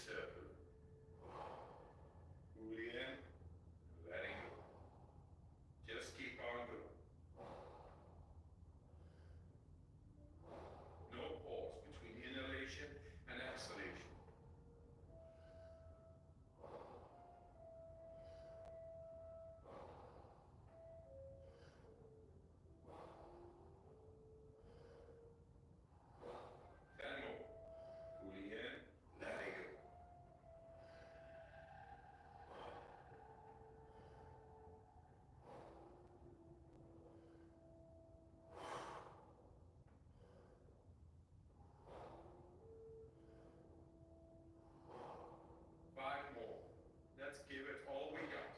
circle. Fully in, letting go. Just keep on going. No pause between inhalation and exhalation. Then more. Fully in, letting go. Five more. Let's give it all we got.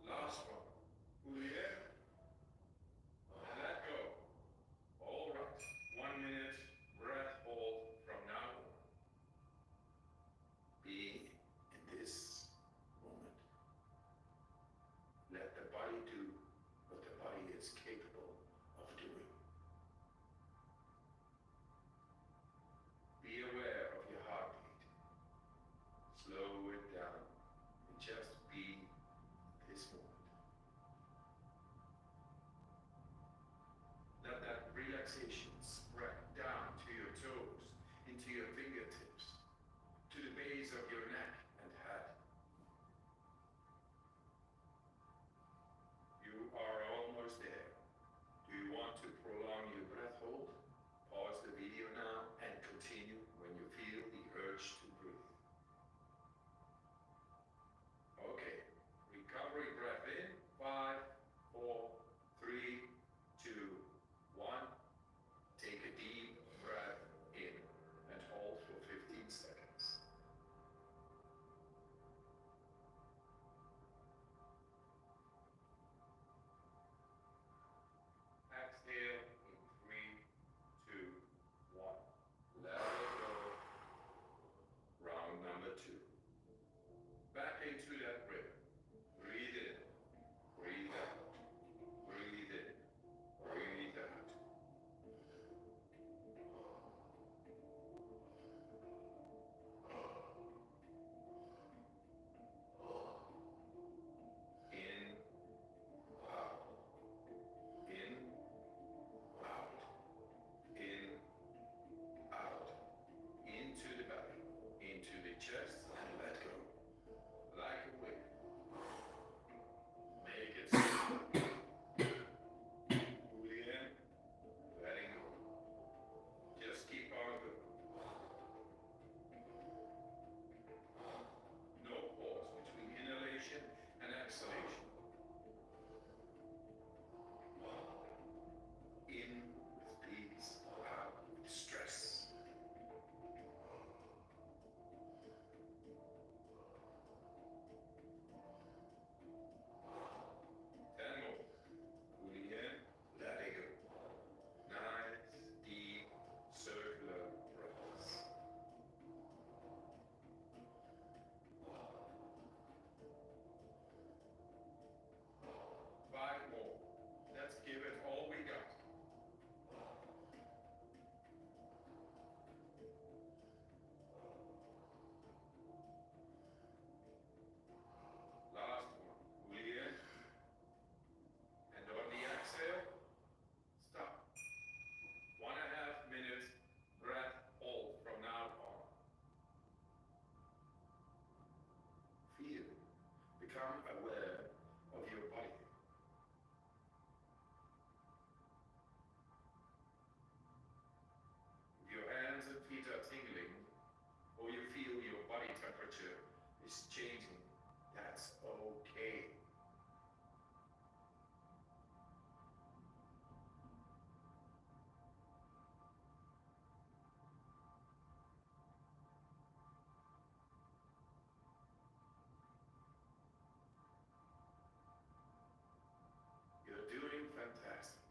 Last one. Fully in and let go. All right. 1 minute breath hold from now on. Be in this moment. Let the body do what the body is capable of doing. Be aware of your heartbeat. Slow it down and just be this moment. Let that relaxation spread down to your toes, into your fingertips, to the base of your neck and head. You are almost there. Do you want to prolong your breath hold? Pause the video now and continue when you feel the urge to breathe. Okay, recovery breath in. 5, 4, 3, 2, 1. Take a deep breath in and hold for 15 seconds. Exhale in 3, 2, 1. Let it go. Round number 2. Back into that rhythm. Breathe in, breathe out, breathe in, breathe out. In, out, in, out, in, out, into the belly, into the chest, and let go. Like a whip. Make it simple. Fully in, letting go. Just keep on going. No pause between inhalation and exhalation. In with peace, out with stress. Ten more. Fully in, letting go. Nice, deep, circular breaths. 5 more. Let's give it all we got. Last one. Fully in. And on the exhale, stop. 1.5 minutes breath hold from now on. Feel. Become aware of your body. If your hands and feet are tingling, or you feel your body temperature is changing, that's okay. You're doing fantastic.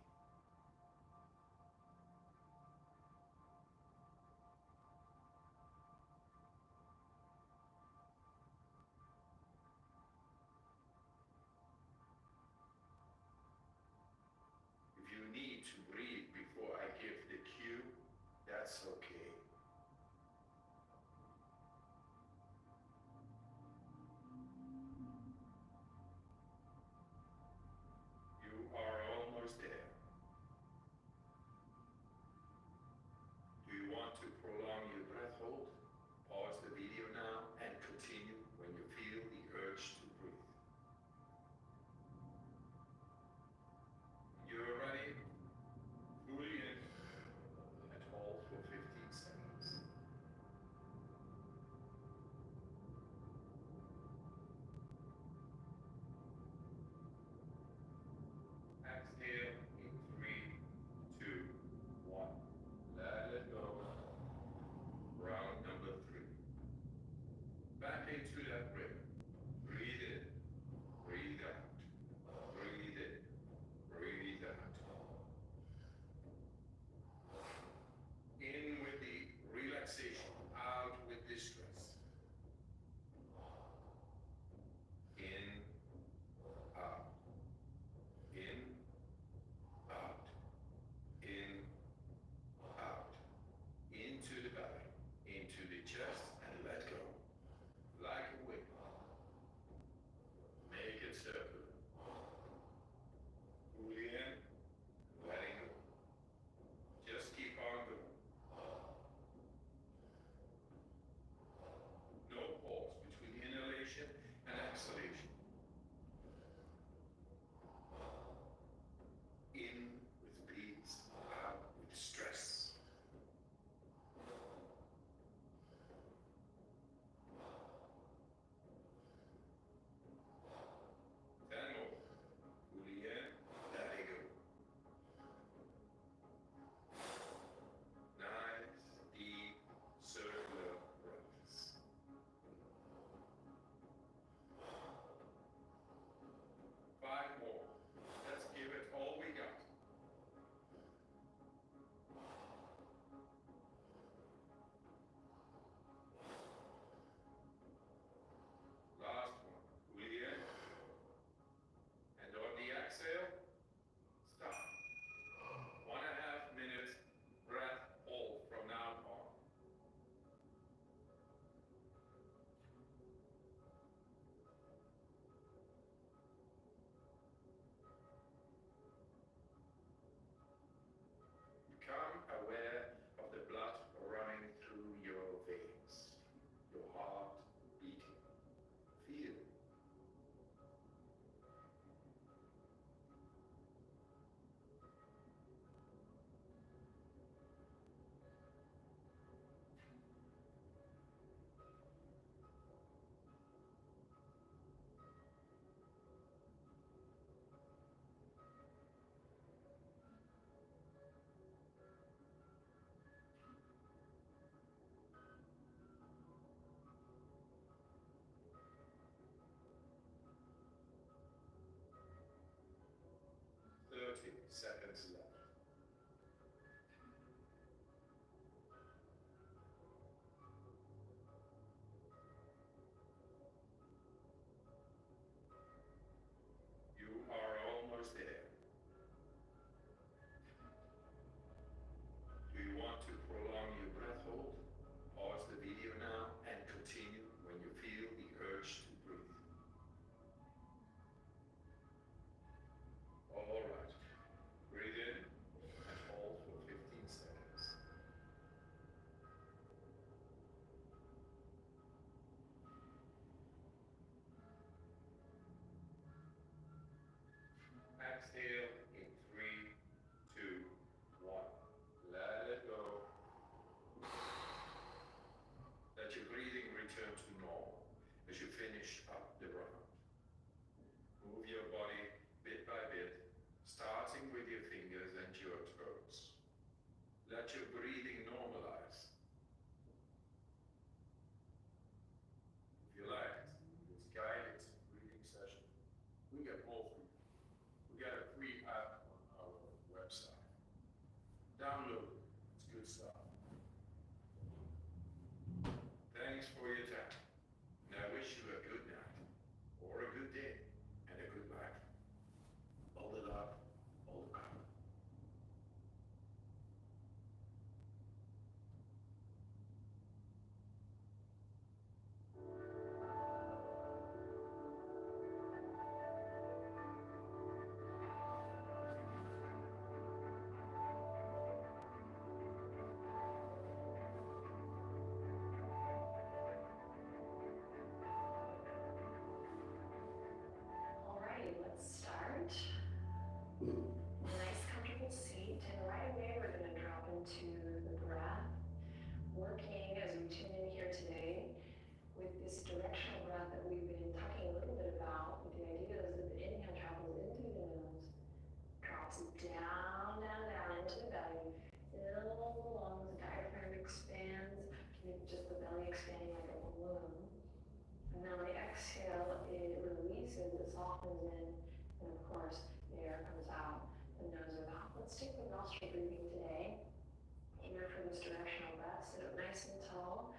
expanding like a balloon. And then on the exhale, it releases, it softens in, and of course, the air comes out the nose or mouth. Let's take the nostril breathing today. Here for this directional breath, sit up nice and tall.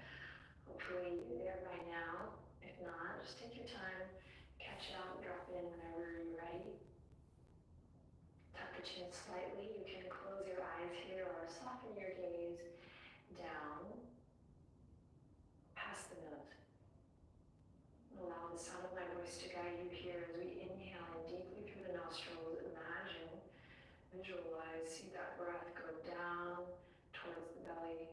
Hopefully you're there by now. If not, just take your time, catch out, drop in whenever you're ready. Tuck the chin slightly. You can close your eyes here or soften your gaze down past the nose. Allow the sound of my voice to guide you here as we inhale in deeply through the nostrils. Imagine, visualize, see that breath go down towards the belly.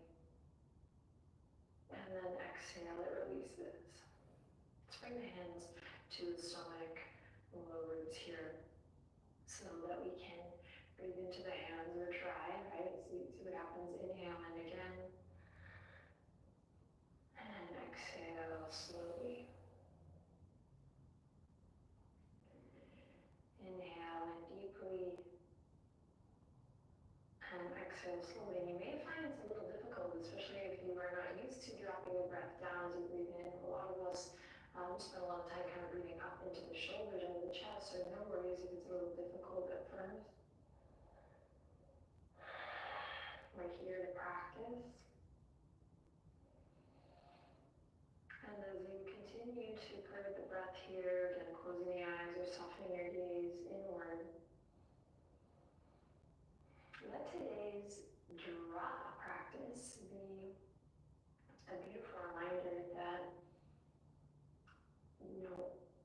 And then exhale, it releases. Let's bring the hands to the stomach, the low ribs here, so that we can breathe into the hands or try, right? See what happens. Inhale in again. And exhale slowly. Inhale in deeply. And exhale slowly. And you may find it's a little difficult, especially if you are not used to dropping the breath down as you breathe in. A lot of us spend a lot of time kind of breathing up into the shoulders and the chest, so no worries if it's a little difficult at first. We're here to practice. And as you continue to permit the breath here, again closing the eyes or softening your gaze inward, let today's drop practice be a beautiful reminder that,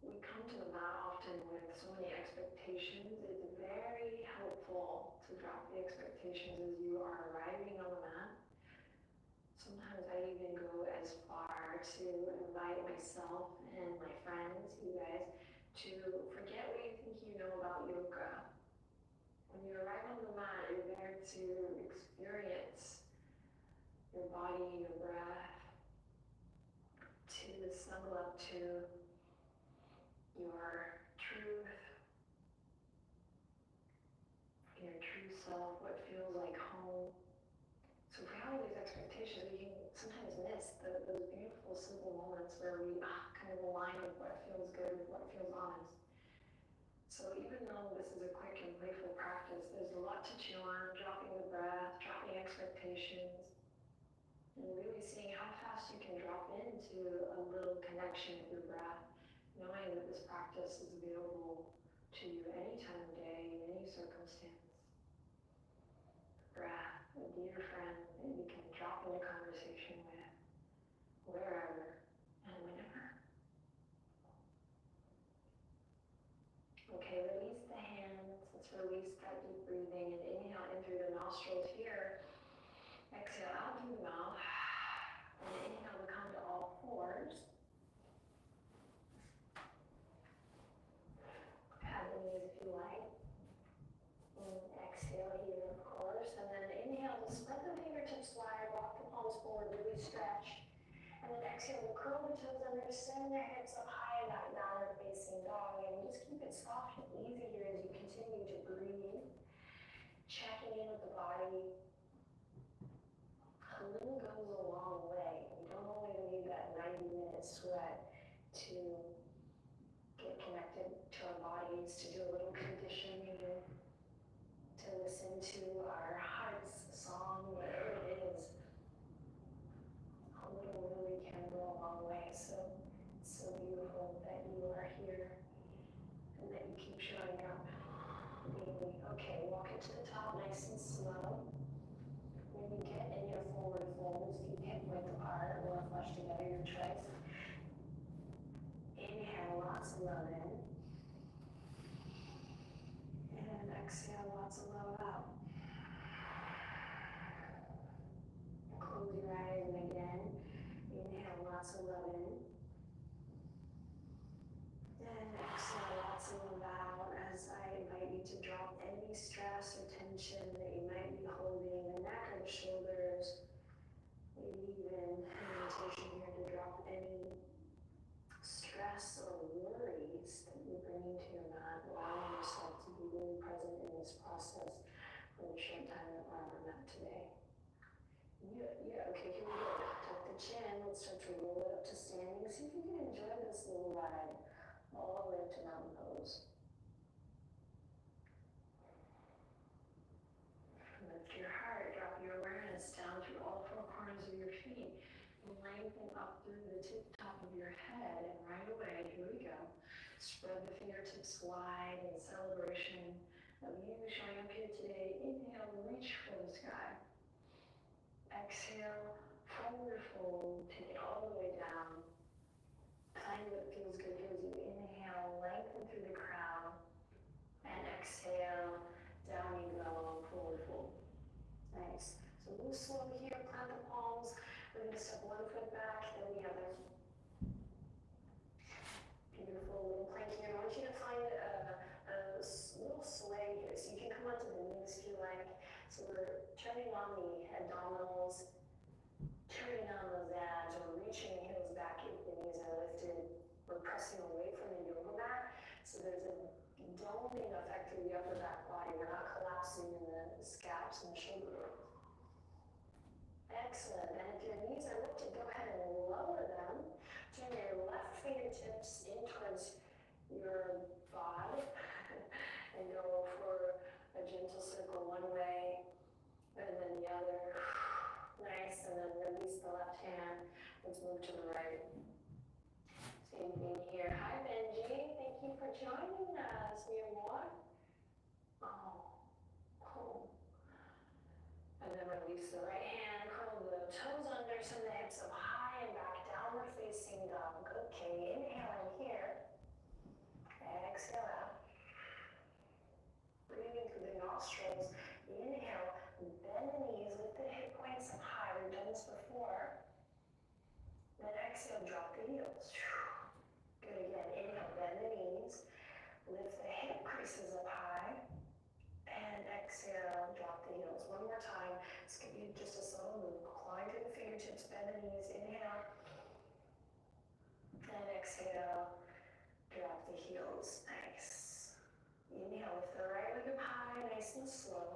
we come to the mat often with so many expectations. It's very helpful to drop the expectations as you are arriving on the mat. Sometimes I even go as far to invite myself and my friends, you guys, to forget what you think you know about yoga. When you arrive on the mat, you're there to experience your body, your breath, to snuggle up to your truth, your true self, what feels like home. So if we have all these expectations, we can sometimes miss those beautiful, simple moments where we kind of align with what feels good, with what feels honest. So even though this is a quick and playful practice, there's a lot to chew on, dropping the breath, dropping expectations, and really seeing how fast you can drop into a little connection with your breath, knowing that this practice is available to you any time of day, in any circumstance. Breath, a dear friend that you can drop into conversation with, wherever and whenever. Okay, release the hands. Let's release that deep breathing and inhale in through the nostrils here. Exhale out through the mouth. And inhale to come to all fours. Pad the knees if you like. And exhale here, of course. And then inhale to spread the fingertips wide, walk the palms forward, really stretch. And then exhale to curl the toes under, send the hips up high in that downward facing dog. And just keep it soft and easy here as you continue to breathe. Checking in with the body. A little goes a long way. We don't only need that 90-minute sweat to get connected to our bodies, to do a little conditioning, to listen to our heart's song, whatever it is. A little really can go a long way. So it's so beautiful that you are here and that you keep showing up daily. Okay, walk it to the top nice and slow. When you get in your forward folds, feet hip width apart or flush together, your choice. Inhale, lots of love in. And exhale, lots of love out. Close your eyes and again, inhale, lots of love in. And exhale, lots of love out as I invite you to drop any stress or tension that you might be holding, the neck or the shoulders. Maybe even an invitation here to drop any stress or worries that you're bringing to your mat, allowing yourself to be really present in this process for the short time that we're on the mat today. Yeah, okay, here we go. Tuck the the chin, let's start to roll it up to standing. See if you can enjoy this little ride all the way up to mountain pose. Lift your heart, drop your awareness down through all four corners of your feet. Lengthen up through the tip top of your head, and right away, here we go. Spread the fingertips wide in celebration of you showing up here today. Inhale, reach for the sky. Exhale, forward fold, take it all the way down. Find what feels good as you inhale, lengthen through the crown, and exhale, down you go, forward fold. Nice. So move slow here, plant the palms. We're going to step one foot back, then the other. Beautiful, little plank here. I want you to find a little sway here, so you can come onto the knees if you like. So we're turning on the abdominals, turning on those abs, or reaching the heels back if the knees are lifted. We're pressing away from the yoga mat, so there's a doming effect through the upper back body. We're not collapsing in the scaps and the shoulder. Excellent. And if your knees are lifted, go ahead and lower them. Turn your left fingertips in towards your thigh and go for a gentle circle one way and then the other. Nice. And then release the left hand. Let's move to the right. Same thing here. Hi, Benji. Thank you for joining us. Near what? Oh, cool. And then release the right hand. Curl the toes under, send the hips up high and back, downward facing dog. Okay, inhale in here. Exhale out. Breathing through the nostrils. Inhale, bend the knees, lift the hip points up high. We've done this before. Then exhale, drop the heels. Good again. Inhale, bend the knees, lift the hip creases up high. And exhale, drop the heels. One more time. This could be just a subtle move. Climb through the fingertips, bend the knees, inhale. And exhale, drop the heels. Nice. Inhale, lift the right leg up high, nice and slow.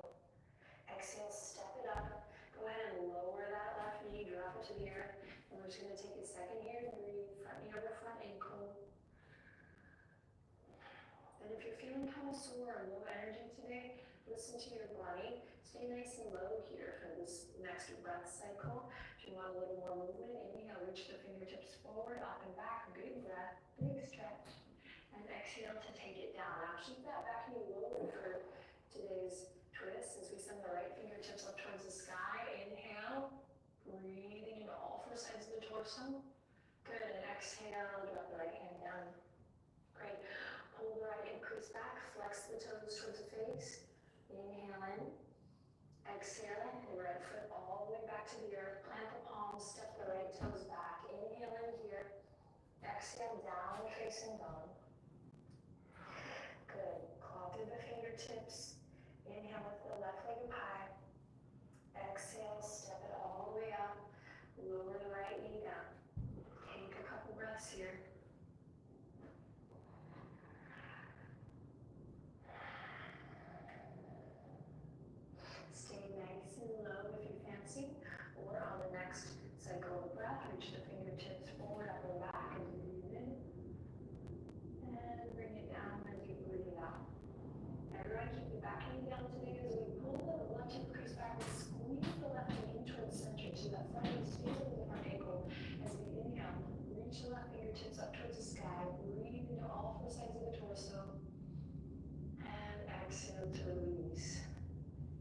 Exhale, step it up. Go ahead and lower that left knee, drop it to the earth. And we're just going to take a second here and breathe. Front knee over front ankle. And if you're feeling kind of sore or low energy today, listen to your body. Stay nice and low here for this next breath cycle. If you want a little more movement, inhale, reach the fingertips forward, up and back. Big breath, big stretch. And exhale to take it down. Now keep that back knee lowered for today's twist as we send the right fingertips up towards the sky. Inhale, breathing into all four sides of the torso. Good, and exhale, drop the right hand down. Great. Pull the right hip crease back, flex the toes towards the face. Inhale in. Exhale, the right foot all the way back to the earth. Plant the palms, step the right toes back. Inhale in here. Exhale, down facing dog. Good. Claw through the fingertips. Inhale with the left leg up high. Exhale, step it all the way up. Lower the right knee down. Take a couple breaths here. Stay nice and low if you fancy. Or on the next cycle of breath, reach the fingertips forward, up and back as you breathe in. And bring it down as you breathe out. Everyone keep the back knee down today as we pull the left hip crease back and squeeze the left knee in towards center so that front knee stays over the front ankle. As we inhale, reach the left fingertips up towards the sky. Breathe into all four sides of the torso. And exhale to release.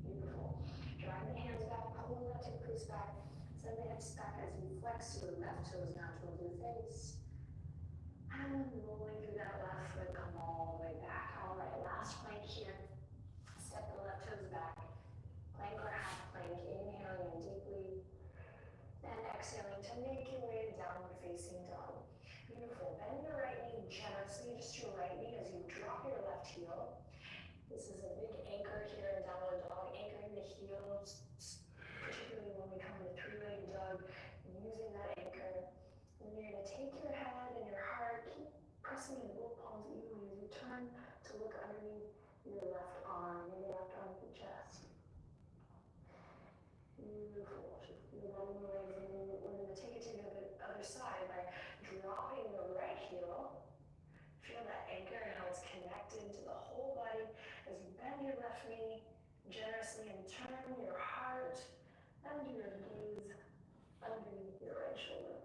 Beautiful. Drive the hands back, pull the left hip crease back. Send the hips back as you flex to the left toes now towards your face. And rolling through that left foot, come all the way back. All right, last plank here. Step the left toes back. Plank or half plank. Inhaling in deeply. And exhaling to make your way to downward facing dog. Beautiful. Bend your right knee generously, just your right knee as you drop your left heel. This is a big anchor here in downward dog, anchoring the heels, particularly when we come to three-legged dog, using that anchor. And you're going to take your head and your heart, keep pressing into both palms evenly as you turn to look underneath your left arm, your left arm to the chest. Beautiful. You're rolling the legs in. We're going to take it to the other side by dropping the right heel. Feel that anchor and how it's connected to the whole body as you bend your left knee generously and turn your heart and your gaze underneath your right shoulder.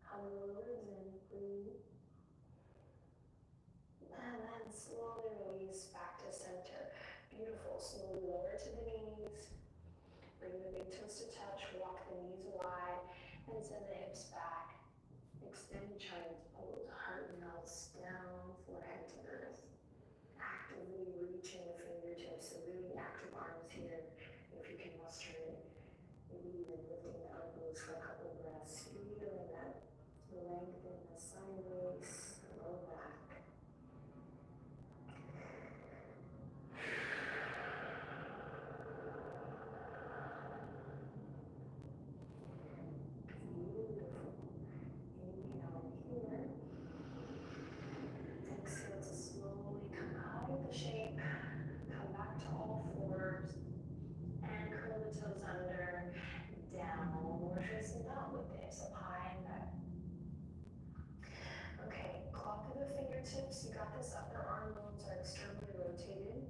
Hum the words in, breathe. And then slowly release back to center. Beautiful. Slowly lower to the knees. Bring the big toes to touch. Walk the knees wide and send the hips back. Extend child's pose. Heart melts down, forehead to earth. Actively reaching the fingertips. So really active arms here if you can muster it. Maybe even lifting the elbows for a couple breaths. Feeling that length in the side waist, low back. Exhale to slowly come out of the shape, come back to all fours, and curl the toes under, downward facing dog with the hips up high and back. Okay, claw through the fingertips. You got this. Upper arm bones are externally rotated.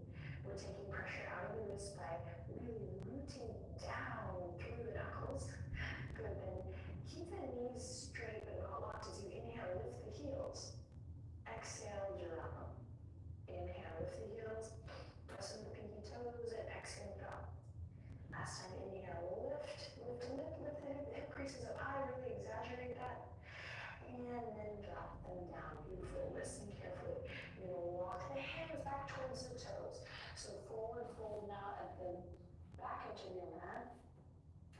We're taking pressure out of the wrist by really rooting down through the knuckles. Good, then keep the knees straight but not locked as you inhale, lift the heels. Exhale, drop. Inhale, lift the heels. Press on the pinky toes and exhale, drop. Last time, inhale, lift, lift, lift, lift the hip creases up high, really exaggerate that. And then drop them down. Beautiful. Listen carefully. You're going to walk the hands back towards the toes. So forward fold now at the back edge of your mat.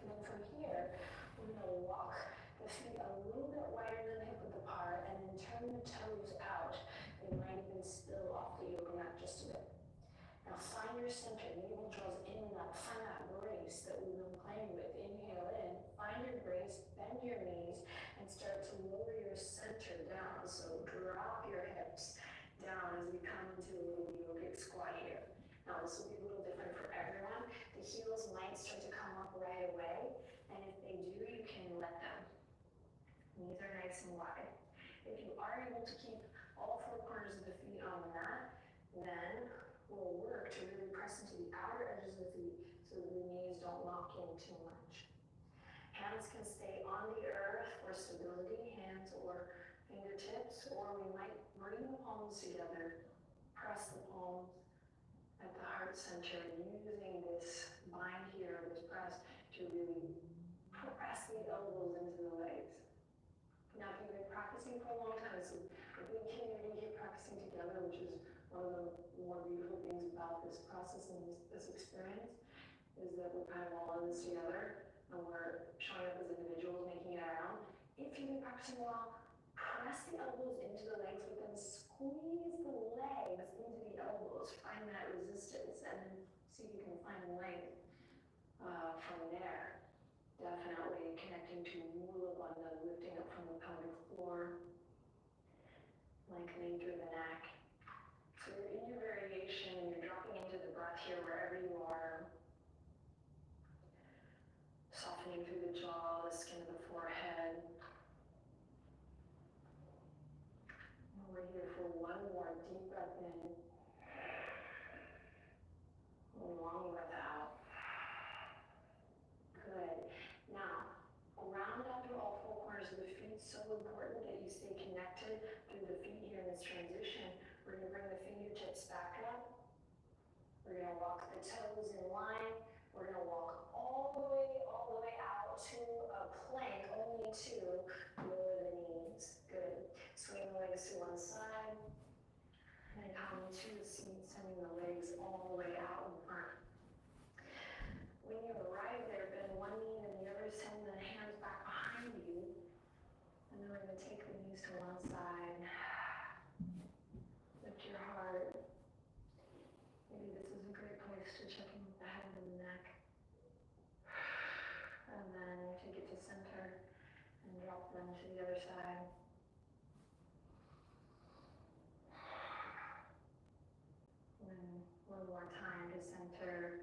And then from here, we're going to walk the feet a little bit wider than hip width apart and then turn the toes out. They might even spill off the yoga mat just a bit. Now find your center. Navel draws in and up. Find that brace that we've been playing with. Inhale in. Find your brace. Bend your knees and start to lower your center down. So drop your hips down as we come into a little yogic squat here. Now this will be a little different for everyone. The heels might start to come up right away. And if they do, you can let them. Knees are nice and wide. If you are able to keep all four corners of the feet on the mat, then we'll work to really press into the outer edges of the feet so that the knees don't lock in too much. Hands can stay on the earth for stability, hands or fingertips, or we might bring the palms together, press the palms at the heart center, using this bind here, this press, to really press the elbows into the legs. Now, if you've been practicing for a long time, so a big community here practicing together, which is one of the more beautiful things about this process and this experience, is that we're kind of all in this together, and we're showing up as individuals, making it our own. If you've been practicing a while, press the elbows into the legs, but then squeeze the legs into the elbows. Find that resistance, and then see if you can find length from there. Definitely connecting to Mula Bandha, lifting up from the pelvic floor, lengthening through the neck. So you're in your variation, you're dropping into the breath here wherever you are. Softening through the jaw, the skin of the forehead. And we're here for one more deep breath in. Long breath out. Good. Now, ground down through all four corners of the feet. So important that you stay connected through the feet here in this transition. We're going to bring the fingertips back up. We're going to walk the toes in line. We're going to walk all the way out to a plank, only to lower the knees. Good. Swing the legs to one side. And come to the seat, sending the legs all the way out in front. When you arrive there, bend one knee and the other, send the hands back behind you. And then we're going to take the knees to one side. Lift your heart. Maybe this is a great place to check in with the head and the neck. And then take it to center and drop them to the other side. And one more time to center.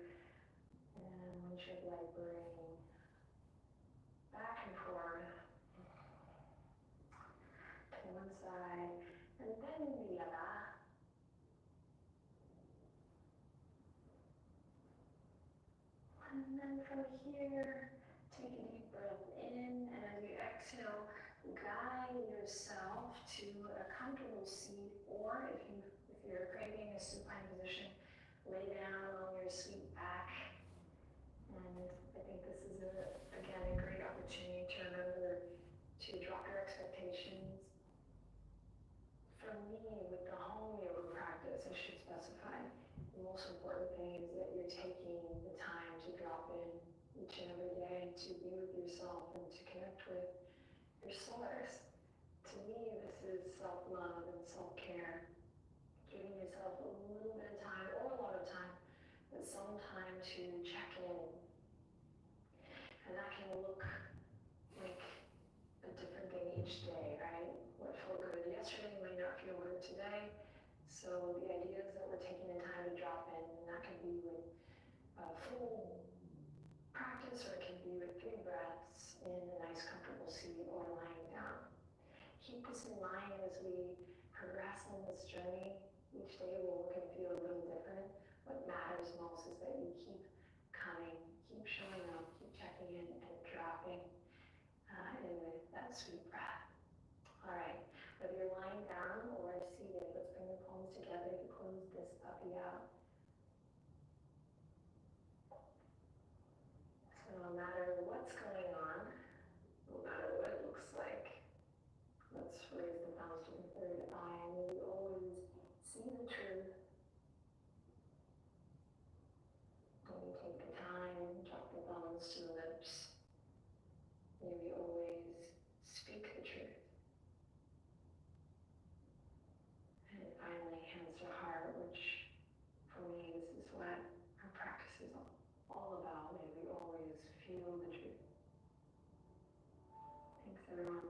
And we should like bring back and forth. from here, take a deep breath in, and as you exhale, guide yourself to a comfortable seat, or if you're craving a supine position, lay down on your sweet back. And I think this is again a great opportunity to remember to drop your expectations. For me, with the home yoga practice, I should specify, the most important thing is that you're taking the time to drop in each and every day to be with yourself and to connect with your source. To me, this is self-love and self-care. Giving yourself a little bit of time, or a lot of time, but some time to check in. And that can look like a different thing each day, right? What felt good yesterday might not feel good today. So the idea is that we're taking the time to drop in, and that can be with a full practice, or it can be with 3 breaths in a nice comfortable seat or lying down. Keep this in mind as we progress on this journey. Each day will look and feel a little different. What matters most is that you keep coming, keep showing up, keep checking in and dropping in with that sweet breath. All right, whether you're lying down or seated, let's bring the palms together to close this puppy out. So no matter what's going on, no matter what it looks like, let's raise the thumbs to the third eye, and we always see the truth. When we take the time, drop the thumbs to the lips. May we always speak the truth. And finally, hands to heart, which for me, this is what our practice is all about. May we always feel the truth. Thanks, everyone.